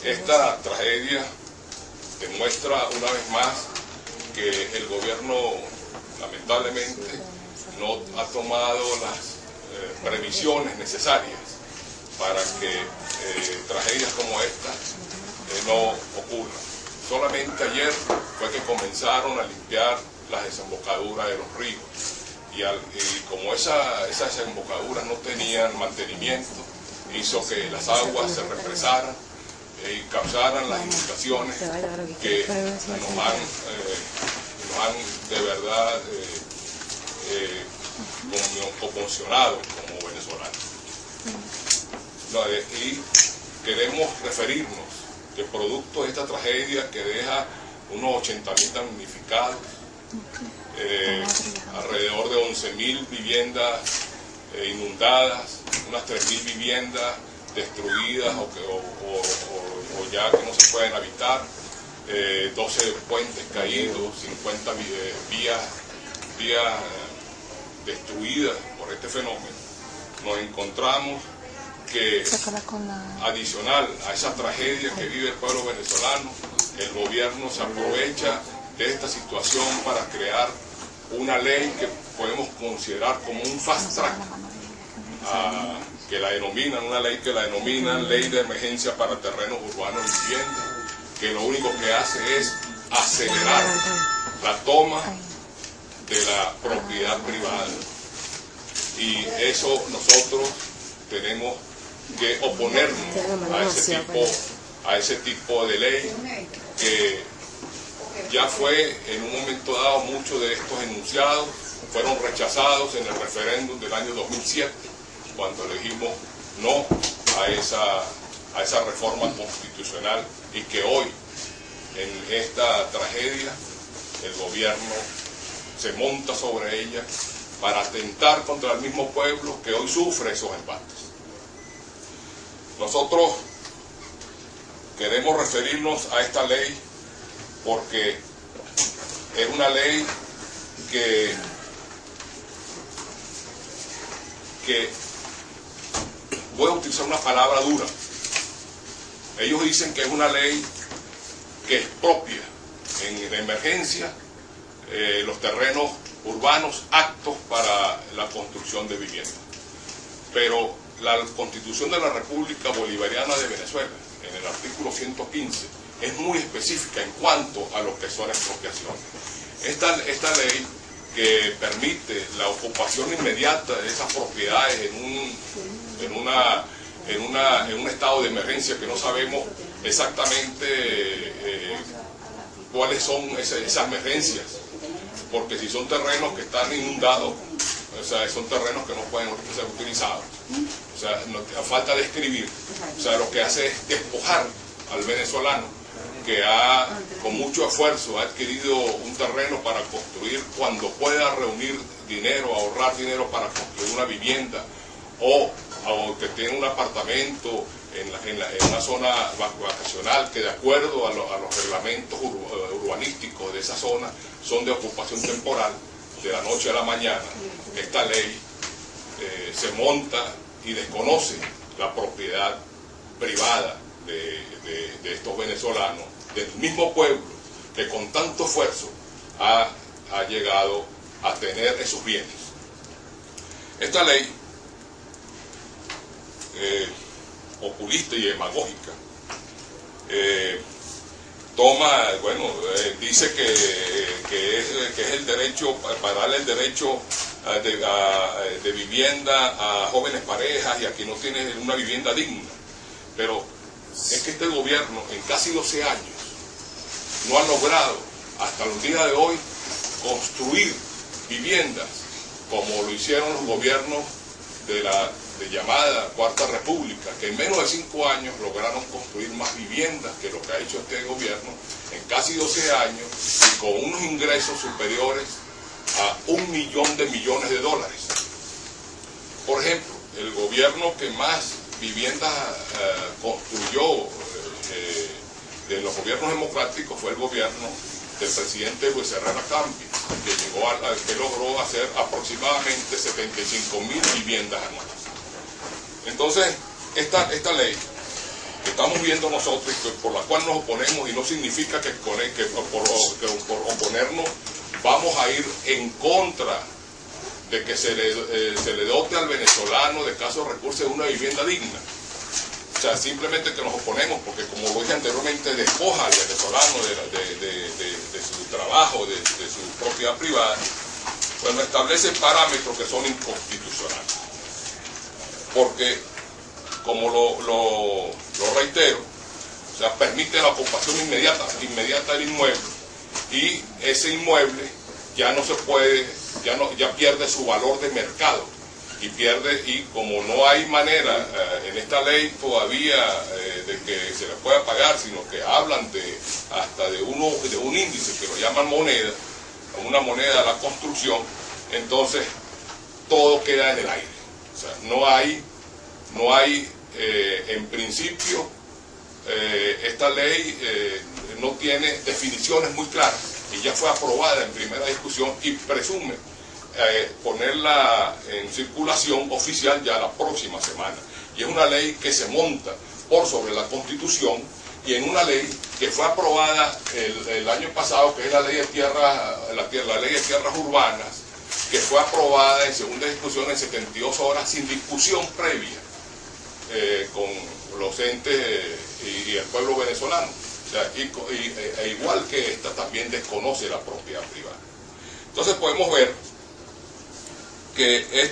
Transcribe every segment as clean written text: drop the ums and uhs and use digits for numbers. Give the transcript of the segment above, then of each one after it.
Esta tragedia demuestra una vez más que el gobierno lamentablemente no ha tomado las previsiones necesarias para que tragedias como esta no ocurran. Solamente ayer fue que comenzaron a limpiar las desembocaduras de los ríos y como esas desembocaduras no tenían mantenimiento, hizo que las aguas se represaran y causaran las inundaciones que nos han de verdad conmocionado como venezolanos. Y queremos referirnos que producto de esta tragedia que deja unos 80.000 damnificados, alrededor de 11.000 viviendas inundadas, unas 3.000 viviendas destruidas o ya que no se pueden habitar, 12 puentes caídos, 50 vías destruidas por este fenómeno. Nos encontramos que adicional a esa tragedia que vive el pueblo venezolano, el gobierno se aprovecha de esta situación para crear una ley que podemos considerar como un fast track, que la denominan, una ley que la denominan Ley de Emergencia para Terrenos Urbanos y Vivienda, que lo único que hace es acelerar la toma de la propiedad privada. Y eso nosotros tenemos que oponernos a ese tipo de ley, que ya fue en un momento dado muchos de estos enunciados fueron rechazados en el referéndum del año 2007, cuando elegimos no a esa reforma constitucional, y que hoy en esta tragedia el gobierno se monta sobre ella para atentar contra el mismo pueblo que hoy sufre esos embates. Nosotros queremos referirnos a esta ley porque es una ley que voy a utilizar una palabra dura. Ellos dicen que es una ley que expropia en emergencia los terrenos urbanos aptos para la construcción de viviendas. Pero la Constitución de la República Bolivariana de Venezuela, en el artículo 115, es muy específica en cuanto a lo que son expropiaciones. Esta ley que permite la ocupación inmediata de esas propiedades en un estado de emergencia que no sabemos exactamente cuáles son esas emergencias, porque si son terrenos que están inundados, o sea, son terrenos que no pueden ser utilizados. O sea, a falta de escribir, o sea, lo que hace es despojar al venezolano que con mucho esfuerzo ha adquirido un terreno para construir, cuando pueda reunir dinero, ahorrar dinero para construir una vivienda, o que tiene un apartamento en una zona vacacional que de acuerdo a los reglamentos urbanísticos de esa zona son de ocupación temporal de la noche a la mañana. Esta ley se monta y desconoce la propiedad privada de estos venezolanos, del mismo pueblo que con tanto esfuerzo ha llegado a tener esos bienes. Esta ley populista y demagógica dice que es el derecho, para darle el derecho de vivienda a jóvenes parejas y a quien no tiene una vivienda digna. Pero es que este gobierno en casi 12 años no ha logrado hasta los días de hoy construir viviendas como lo hicieron los gobiernos de la llamada Cuarta República, que en menos de 5 años lograron construir más viviendas que lo que ha hecho este gobierno en casi 12 años, y con unos ingresos superiores a $1 millón de millones de dólares. Por ejemplo, el gobierno que más viviendas construyó de los gobiernos democráticos fue el gobierno del presidente Luis Herrera Campi, que logró hacer aproximadamente 75.000 viviendas anuales. Entonces, esta ley que estamos viendo nosotros y por la cual nos oponemos, y no significa que por oponernos vamos a ir en contra de que se le dote al venezolano de escasos recursos de una vivienda digna. O sea, simplemente que nos oponemos porque, como lo dije anteriormente, despoja al venezolano de su trabajo, de su propiedad privada, pues nos establece parámetros que son inconstitucionales. Porque, como lo reitero, o sea, permite la ocupación inmediata del inmueble, y ese inmueble ya no se puede, ya pierde su valor de mercado, y como no hay manera en esta ley todavía de que se le pueda pagar, sino que hablan hasta de un índice que lo llaman moneda, una moneda de la construcción, entonces todo queda en el aire. O sea, no hay en principio, esta ley no tiene definiciones muy claras, y ya fue aprobada en primera discusión y presume ponerla en circulación oficial ya la próxima semana. Y es una ley que se monta por sobre la Constitución, y en una ley que fue aprobada el año pasado, que es la ley de tierras urbanas, que fue aprobada en segunda discusión en 72 horas sin discusión previa con los entes y el pueblo venezolano. O sea, igual que esta, también desconoce la propiedad privada. Entonces podemos ver que es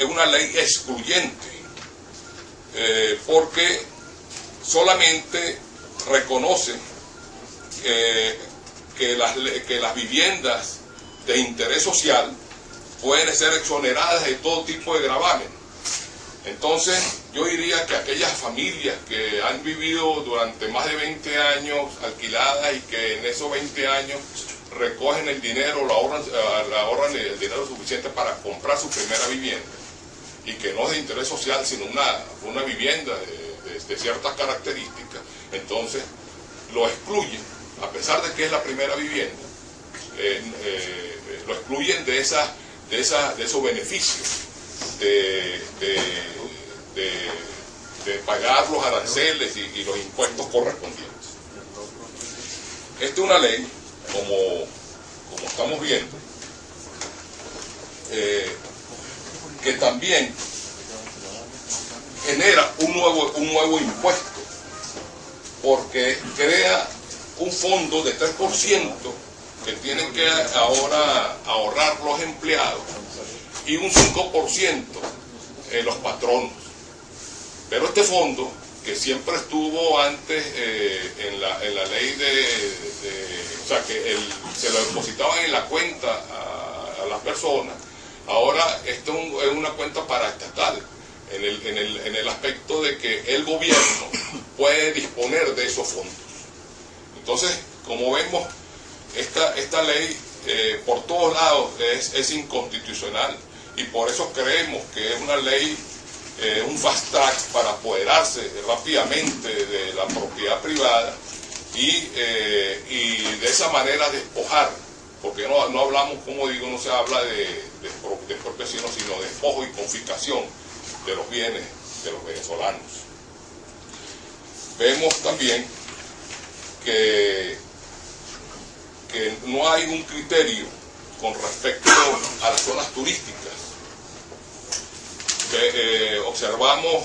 una ley excluyente, porque solamente reconoce que las viviendas de interés social pueden ser exoneradas de todo tipo de gravamen. Entonces yo diría que aquellas familias que han vivido durante más de 20 años alquiladas y que en esos 20 años recogen el dinero, ahorran el dinero suficiente para comprar su primera vivienda, y que no es de interés social sino una vivienda de ciertas características, entonces lo excluyen, a pesar de que es la primera vivienda, lo excluyen de esos beneficios de pagar los aranceles y los impuestos correspondientes. Esta es una ley, como estamos viendo, que también genera un nuevo impuesto, porque crea un fondo de 3% que tienen que ahora ahorrar los empleados, y un 5% los patronos. Pero este fondo, que siempre estuvo antes en la ley o sea, que se lo depositaban en la cuenta a las personas, ahora esto es una cuenta paraestatal, en el aspecto de que el gobierno puede disponer de esos fondos. Entonces, como vemos, esta ley por todos lados es inconstitucional, y por eso creemos que es una ley, un fast track para apoderarse rápidamente de la propiedad privada y de esa manera despojar, porque no hablamos, como digo, no se habla de expropiación, sino de despojo y confiscación de los bienes de los venezolanos. Vemos también que no hay un criterio con respecto a las zonas turísticas. Observamos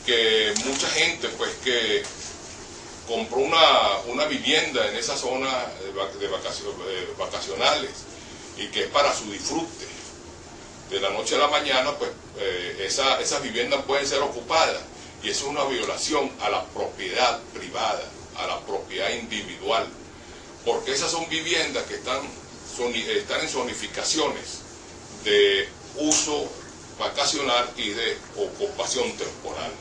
que mucha gente, pues, que compró una vivienda en esa zona vacacionales, y que es para su disfrute, de la noche a la mañana, pues esas viviendas pueden ser ocupadas, y eso es una violación a la propiedad privada, a la propiedad individual, porque esas son viviendas que están en zonificaciones de uso vacacional y de ocupación temporal.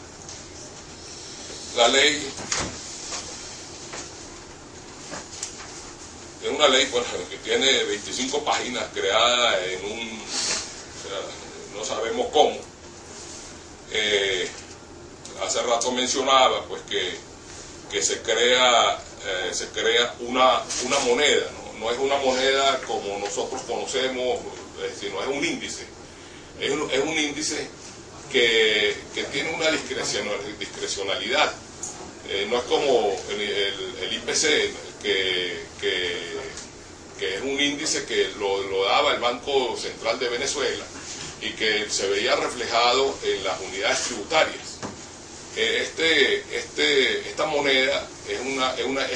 La ley es una ley, pues, que tiene 25 páginas, creada no sabemos cómo. Hace rato mencionaba, pues, que se crea una moneda, ¿no? No es una moneda como nosotros conocemos, sino es un índice. Es un índice que tiene una discrecionalidad, No es como el IPC, que es un índice que lo daba el Banco Central de Venezuela y que se veía reflejado en las unidades tributarias. Esta moneda es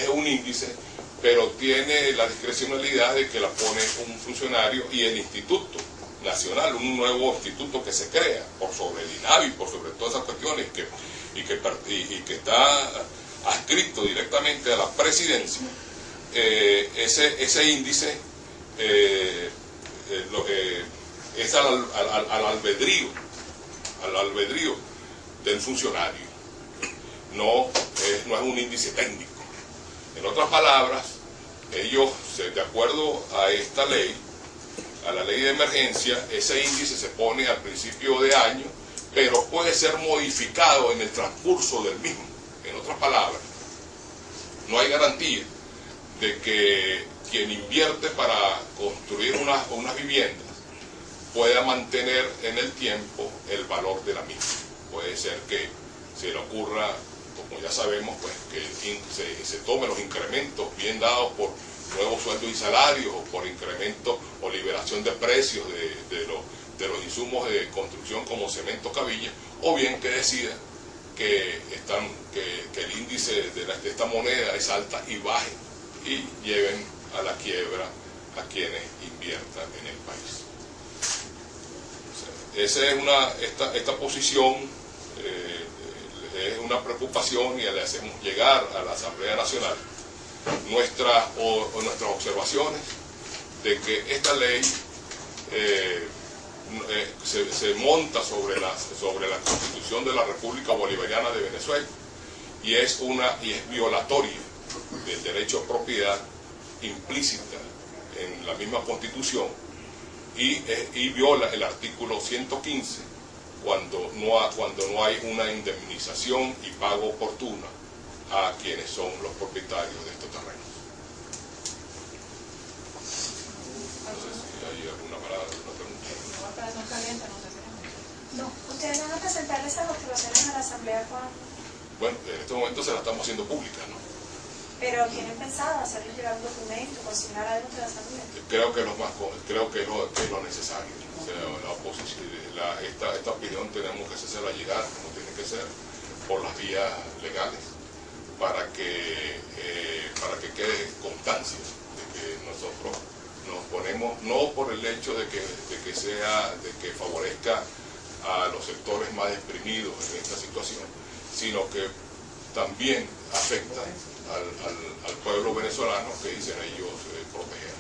un índice, pero tiene la discrecionalidad de que la pone un funcionario y el Instituto Nacional, un nuevo instituto que se crea por sobre el INAVI, por sobre todas esas cuestiones, y que está adscrito directamente a la presidencia. Ese índice es al albedrío del funcionario, no es un índice técnico. En otras palabras, ellos, de acuerdo a esta ley, a la ley de emergencia, ese índice se pone al principio de año, pero puede ser modificado en el transcurso del mismo. En otras palabras, no hay garantía de que quien invierte para construir unas viviendas pueda mantener en el tiempo el valor de la misma. Puede ser que se le ocurra, como ya sabemos, pues que se tomen los incrementos bien dados por nuevos sueldos y salarios, o por incremento o liberación de precios de los insumos de construcción como cemento, cabilla, o bien que decida que el índice de esta moneda es alta y baje y lleven a la quiebra a quienes inviertan en el país. Esa es esta posición, es una preocupación, y le hacemos llegar a la Asamblea Nacional nuestras observaciones de que esta ley se monta sobre la Constitución de la República Bolivariana de Venezuela y es violatoria del derecho a propiedad implícita en la misma Constitución, y viola el artículo 115 cuando no hay una indemnización y pago oportuna a quienes son los propietarios de estos terrenos. No sé si hay alguna palabra, alguna pregunta. No, ¿ustedes van a presentar esas observaciones a la Asamblea cuándo? Bueno, en este momento se la estamos haciendo pública, ¿no? ¿Pero tienen pensado hacerles llegar un documento, consignar algo de la Asamblea? Creo que es lo necesario. O sea, la oposición, esta opinión tenemos que hacerla llegar, como tiene que ser, por las vías legales, para que quede constancia de que nosotros nos ponemos, no por el hecho de que favorezca a los sectores más exprimidos en esta situación, sino que también afecta al pueblo venezolano que dicen ellos proteger.